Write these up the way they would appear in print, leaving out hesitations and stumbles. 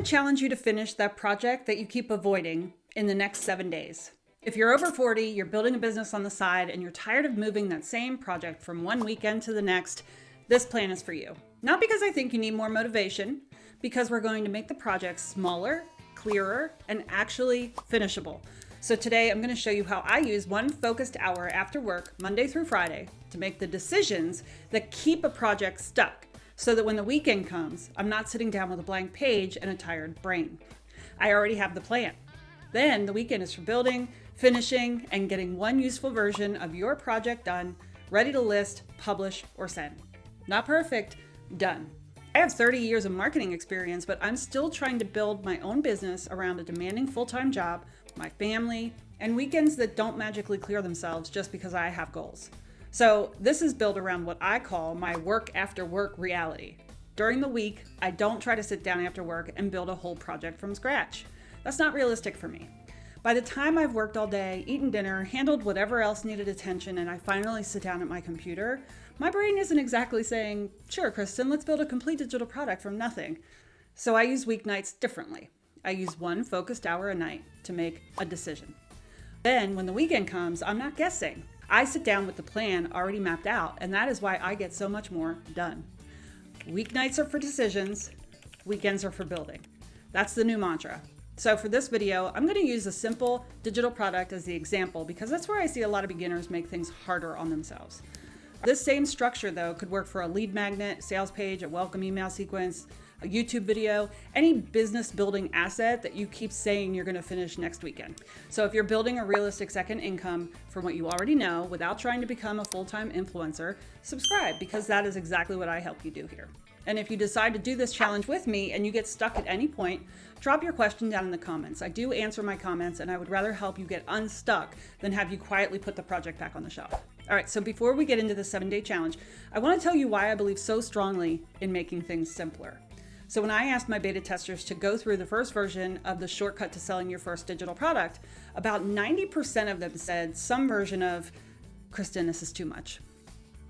challenge you to finish that project that you keep avoiding in the next 7 days. If you're over 40, you're building a business on the side, and you're tired of moving that same project from one weekend to the next, this plan is for you. Not because I think you need more motivation, because we're going to make the project smaller, clearer, and actually finishable. So today I'm going to show you how I use one focused hour after work, Monday through Friday, to make the decisions that keep a project stuck, so that when the weekend comes, I'm not sitting down with a blank page and a tired brain. I already have the plan. Then the weekend is for building, finishing, and getting one useful version of your project done, ready to list, publish, or send. Not perfect, done. I have 30 years of marketing experience, but I'm still trying to build my own business around a demanding full-time job, my family, and weekends that don't magically clear themselves just because I have goals. So this is built around what I call my work after work reality. During the week, I don't try to sit down after work and build a whole project from scratch. That's not realistic for me. By the time I've worked all day, eaten dinner, handled whatever else needed attention, and I finally sit down at my computer, my brain isn't exactly saying, sure, Kristen, let's build a complete digital product from nothing. So I use weeknights differently. I use one focused hour a night to make a decision. Then when the weekend comes, I'm not guessing. I sit down with the plan already mapped out, and that is why I get so much more done. Weeknights are for decisions, weekends are for building. That's the new mantra. So for this video, I'm going to use a simple digital product as the example because that's where I see a lot of beginners make things harder on themselves. This same structure, though, could work for a lead magnet, sales page, a welcome email sequence, a YouTube video, any business building asset that you keep saying you're going to finish next weekend. So if you're building a realistic second income from what you already know without trying to become a full-time influencer, subscribe because that is exactly what I help you do here. And if you decide to do this challenge with me and you get stuck at any point, drop your question down in the comments. I do answer my comments, and I would rather help you get unstuck than have you quietly put the project back on the shelf. All right, so before we get into the 7-day challenge, I want to tell you why I believe so strongly in making things simpler. So when I asked my beta testers to go through the first version of the shortcut to selling your first digital product, about 90% of them said some version of, Kristen, this is too much.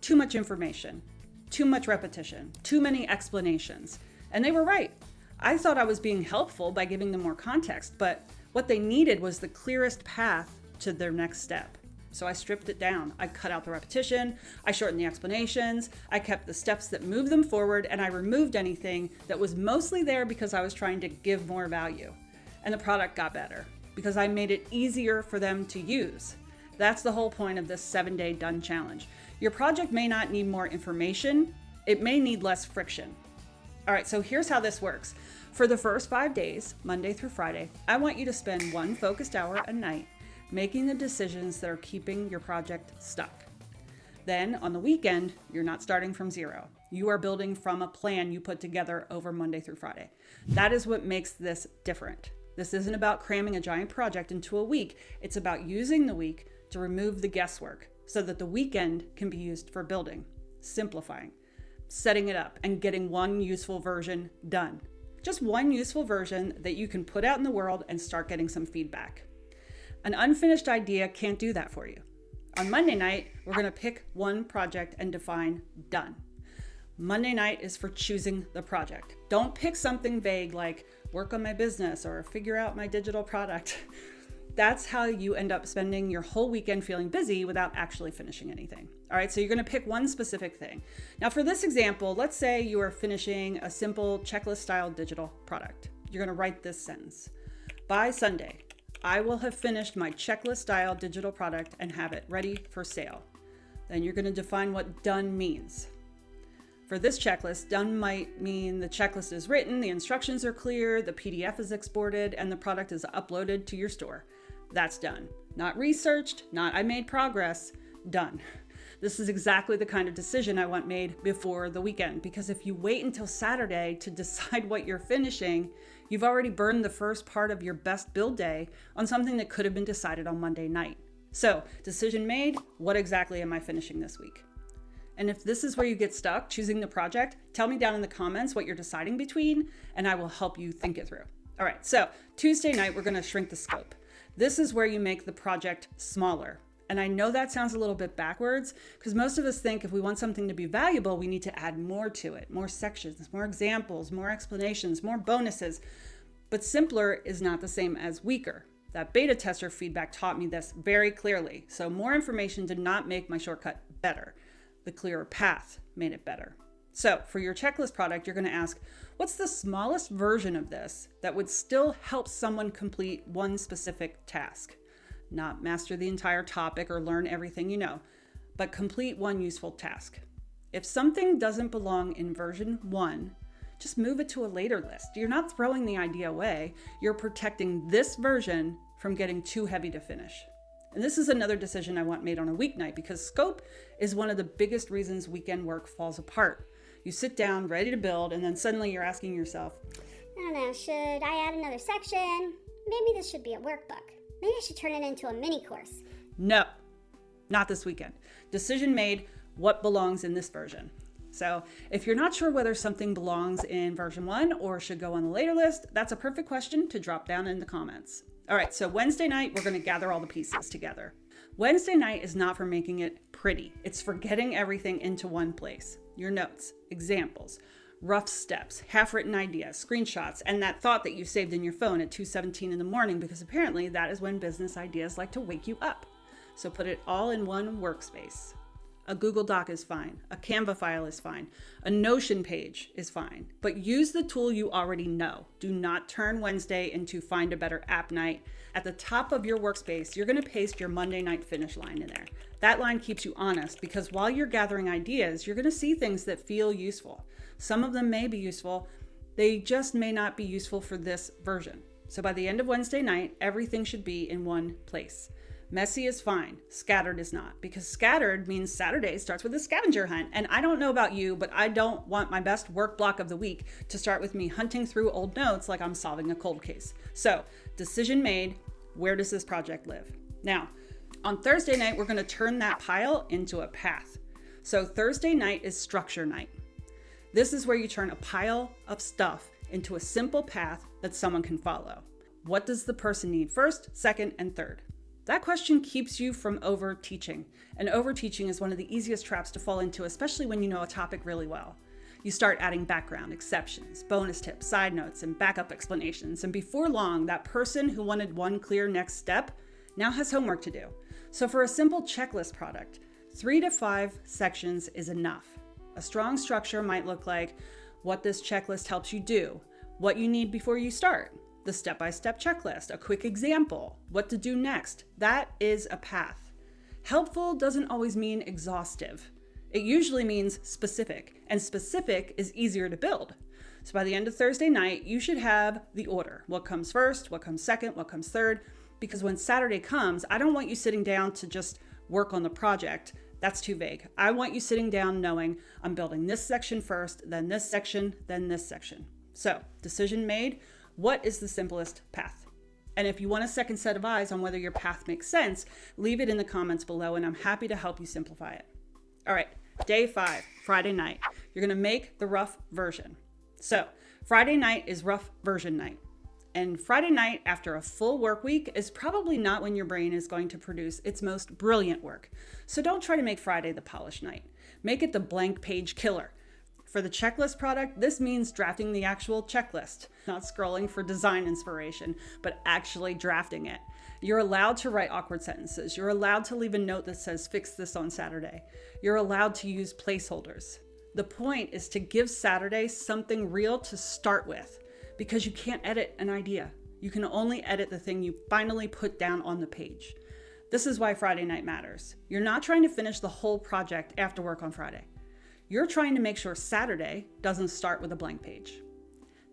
Too much information, too much repetition, too many explanations. And they were right. I thought I was being helpful by giving them more context, but what they needed was the clearest path to their next step. So I stripped it down. I cut out the repetition, I shortened the explanations, I kept the steps that moved them forward, and I removed anything that was mostly there because I was trying to give more value. And the product got better because I made it easier for them to use. That's the whole point of this 7-day done challenge. Your project may not need more information, it may need less friction. All right, so here's how this works. For the first 5 days, Monday through Friday, I want you to spend one focused hour a night making the decisions that are keeping your project stuck. Then on the weekend, you're not starting from zero. You are building from a plan you put together over Monday through Friday. That is what makes this different. This isn't about cramming a giant project into a week. It's about using the week to remove the guesswork so that the weekend can be used for building, simplifying, setting it up, and getting one useful version done. Just one useful version that you can put out in the world and start getting some feedback. An unfinished idea can't do that for you. On Monday night, we're going to pick one project and define done. Monday night is for choosing the project. Don't pick something vague like work on my business or figure out my digital product. That's how you end up spending your whole weekend feeling busy without actually finishing anything. All right, so you're going to pick one specific thing. Now for this example, let's say you are finishing a simple checklist style digital product. You're going to write this sentence. By Sunday, I will have finished my checklist style digital product and have it ready for sale. Then you're going to define what done means. For this checklist, done might mean the checklist is written, the instructions are clear, the PDF is exported, and the product is uploaded to your store. That's done. Not researched, not I made progress, done. This is exactly the kind of decision I want made before the weekend, because if you wait until Saturday to decide what you're finishing, you've already burned the first part of your best build day on something that could have been decided on Monday night. So, decision made, what exactly am I finishing this week? And if this is where you get stuck choosing the project, tell me down in the comments what you're deciding between, and I will help you think it through. All right, so Tuesday night, we're gonna shrink the scope. This is where you make the project smaller. And I know that sounds a little bit backwards because most of us think if we want something to be valuable, we need to add more to it, more sections, more examples, more explanations, more bonuses. But simpler is not the same as weaker. That beta tester feedback taught me this very clearly. So more information did not make my shortcut better. The clearer path made it better. So for your checklist product, you're going to ask, what's the smallest version of this that would still help someone complete one specific task? Not master the entire topic or learn everything you know, but complete one useful task. If something doesn't belong in version 1, just move it to a later list. You're not throwing the idea away. You're protecting this version from getting too heavy to finish. And this is another decision I want made on a weeknight, because scope is one of the biggest reasons weekend work falls apart. You sit down ready to build, and then suddenly you're asking yourself, I don't know, should I add another section? Maybe this should be a workbook. Maybe I should turn it into a mini course. No, not this weekend. Decision made, what belongs in this version? So if you're not sure whether something belongs in version 1 or should go on the later list, that's a perfect question to drop down in the comments. All right, so Wednesday night, we're going to gather all the pieces together. Wednesday night is not for making it pretty. It's for getting everything into one place. Your notes, examples, rough steps, half-written ideas, screenshots, and that thought that you saved in your phone at 2:17 in the morning, because apparently that is when business ideas like to wake you up. So put it all in one workspace. A Google Doc is fine. A Canva file is fine. A Notion page is fine. But use the tool you already know. Do not turn Wednesday into find a better app night. At the top of your workspace, you're going to paste your Monday night finish line in there. That line keeps you honest, because while you're gathering ideas, you're going to see things that feel useful. Some of them may be useful. They just may not be useful for this version. So by the end of Wednesday night, everything should be in one place. Messy is fine. Scattered is not, because scattered means Saturday starts with a scavenger hunt. And I don't know about you, but I don't want my best work block of the week to start with me hunting through old notes like I'm solving a cold case. So, decision made, where does this project live? Now, on Thursday night, we're going to turn that pile into a path. So Thursday night is structure night. This is where you turn a pile of stuff into a simple path that someone can follow. What does the person need first, second, and third? That question keeps you from over-teaching. And over-teaching is one of the easiest traps to fall into, especially when you know a topic really well. You start adding background, exceptions, bonus tips, side notes, and backup explanations. And before long, that person who wanted one clear next step now has homework to do. So for a simple checklist product, 3 to 5 sections is enough. A strong structure might look like what this checklist helps you do, what you need before you start, the step-by-step checklist, a quick example, what to do next. That is a path. Helpful doesn't always mean exhaustive. It usually means specific, and specific is easier to build. So by the end of Thursday night, you should have the order. What comes first, what comes second, what comes third, because when Saturday comes, I don't want you sitting down to just work on the project. That's too vague. I want you sitting down knowing I'm building this section first, then this section, then this section. So, decision made. What is the simplest path? And if you want a second set of eyes on whether your path makes sense, leave it in the comments below, and I'm happy to help you simplify it. All right, day 5, Friday night. You're gonna make the rough version. So Friday night is rough version night. And Friday night after a full work week is probably not when your brain is going to produce its most brilliant work. So don't try to make Friday the polished night. Make it the blank page killer. For the checklist product, this means drafting the actual checklist, not scrolling for design inspiration, but actually drafting it. You're allowed to write awkward sentences. You're allowed to leave a note that says, fix this on Saturday. You're allowed to use placeholders. The point is to give Saturday something real to start with, because you can't edit an idea. You can only edit the thing you finally put down on the page. This is why Friday night matters. You're not trying to finish the whole project after work on Friday. You're trying to make sure Saturday doesn't start with a blank page.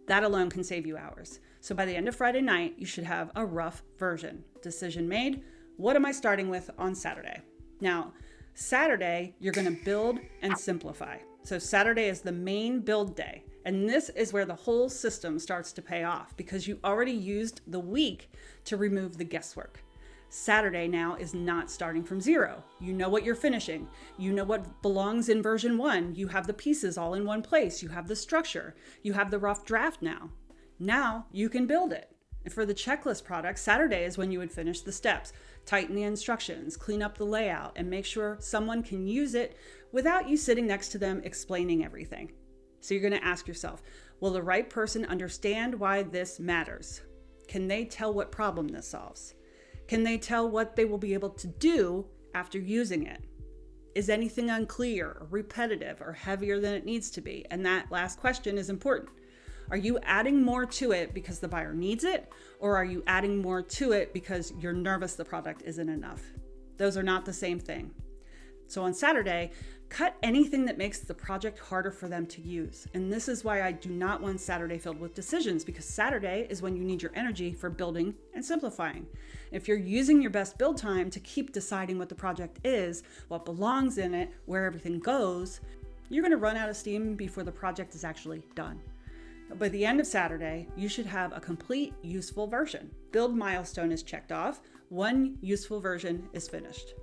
That alone can save you hours. So by the end of Friday night, you should have a rough version. Decision made. What am I starting with on Saturday? Now, Saturday, you're going to build and simplify. So Saturday is the main build day. And this is where the whole system starts to pay off, because you already used the week to remove the guesswork. Saturday now is not starting from zero. You know what you're finishing. You know what belongs in version 1. You have the pieces all in one place. You have the structure. You have the rough draft now. Now you can build it. And for the checklist product, Saturday is when you would finish the steps, tighten the instructions, clean up the layout, and make sure someone can use it without you sitting next to them explaining everything. So you're going to ask yourself, Will the right person understand why this matters? Can they tell what problem this solves? Can they tell what they will be able to do after using it? Is anything unclear, or repetitive, or heavier than it needs to be? And that last question is important. Are you adding more to it because the buyer needs it? Or are you adding more to it because you're nervous the product isn't enough? Those are not the same thing. So on Saturday, cut anything that makes the project harder for them to use. And this is why I do not want Saturday filled with decisions, because Saturday is when you need your energy for building and simplifying. If you're using your best build time to keep deciding what the project is, what belongs in it, where everything goes, you're going to run out of steam before the project is actually done. By the end of Saturday, you should have a complete useful version. Build milestone is checked off. One useful version is finished.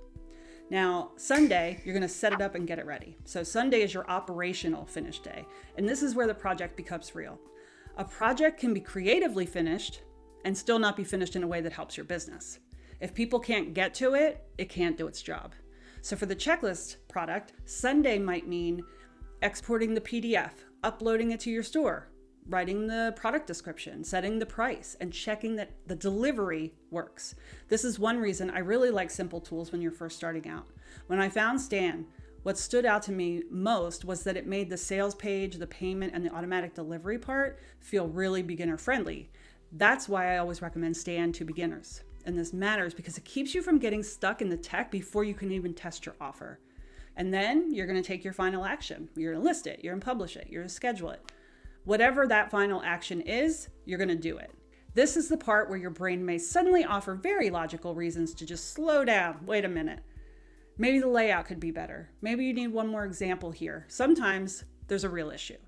Now, Sunday, you're going to set it up and get it ready. So Sunday is your operational finish day. And this is where the project becomes real. A project can be creatively finished and still not be finished in a way that helps your business. If people can't get to it, it can't do its job. So for the checklist product, Sunday might mean exporting the PDF, uploading it to your store, writing the product description, setting the price, and checking that the delivery works. This is one reason I really like simple tools when you're first starting out. When I found Stan, what stood out to me most was that it made the sales page, the payment, and the automatic delivery part feel really beginner friendly. That's why I always recommend Stan to beginners. And this matters because it keeps you from getting stuck in the tech before you can even test your offer. And then you're going to take your final action. You're going to list it, you're going to publish it, you're going to schedule it. Whatever that final action is, you're going to do it. This is the part where your brain may suddenly offer very logical reasons to just slow down. Wait a minute. Maybe the layout could be better. Maybe you need one more example here. Sometimes there's a real issue.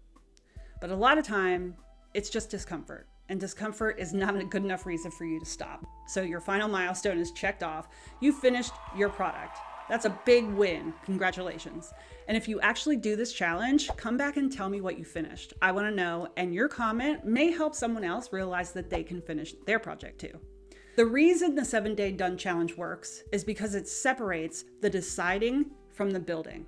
But a lot of time, it's just discomfort. And discomfort is not a good enough reason for you to stop. So your final milestone is checked off. You finished your product. That's a big win. Congratulations. And if you actually do this challenge, come back and tell me what you finished. I want to know, and your comment may help someone else realize that they can finish their project too. The reason the 7-day done challenge works is because it separates the deciding from the building.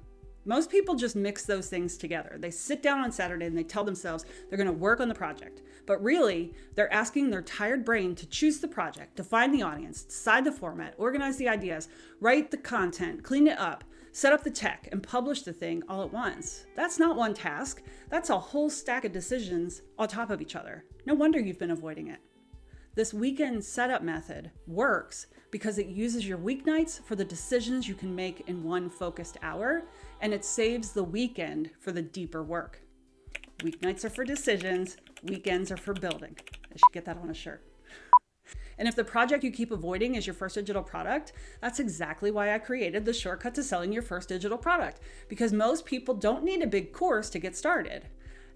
Most people just mix those things together. They sit down on Saturday and they tell themselves they're going to work on the project. But really, they're asking their tired brain to choose the project, define the audience, decide the format, organize the ideas, write the content, clean it up, set up the tech, and publish the thing all at once. That's not one task. That's a whole stack of decisions on top of each other. No wonder you've been avoiding it. This weekend setup method works because it uses your weeknights for the decisions you can make in one focused hour, and it saves the weekend for the deeper work. Weeknights are for decisions, weekends are for building. I should get that on a shirt. And if the project you keep avoiding is your first digital product, that's exactly why I created the shortcut to selling your first digital product, because most people don't need a big course to get started.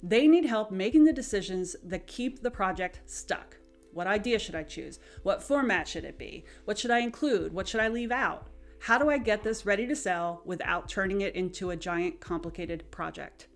They need help making the decisions that keep the project stuck. What idea should I choose? What format should it be? What should I include? What should I leave out? How do I get this ready to sell without turning it into a giant, complicated project?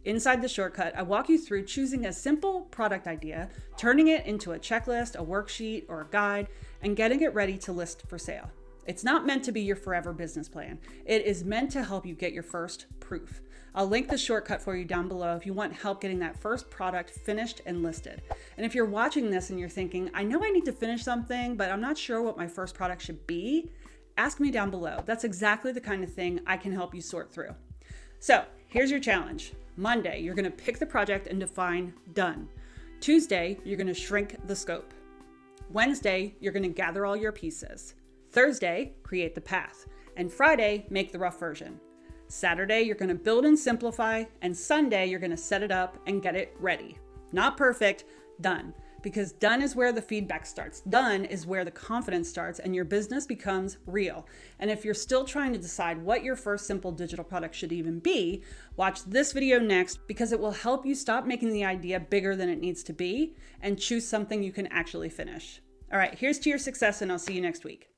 Inside the shortcut, I walk you through choosing a simple product idea, turning it into a checklist, a worksheet, or a guide, and getting it ready to list for sale. It's not meant to be your forever business plan. It is meant to help you get your first proof. I'll link the shortcut for you down below if you want help getting that first product finished and listed. And if you're watching this and you're thinking, I know I need to finish something, but I'm not sure what my first product should be, ask me down below. That's exactly the kind of thing I can help you sort through. So here's your challenge. Monday, you're going to pick the project and define done. Tuesday, you're going to shrink the scope. Wednesday, you're going to gather all your pieces. Thursday, create the path. And Friday, make the rough version. Saturday, you're going to build and simplify. And Sunday, you're going to set it up and get it ready. Not perfect, done. Because done is where the feedback starts. Done is where the confidence starts and your business becomes real. And if you're still trying to decide what your first simple digital product should even be, watch this video next because it will help you stop making the idea bigger than it needs to be and choose something you can actually finish. All right, here's to your success and I'll see you next week.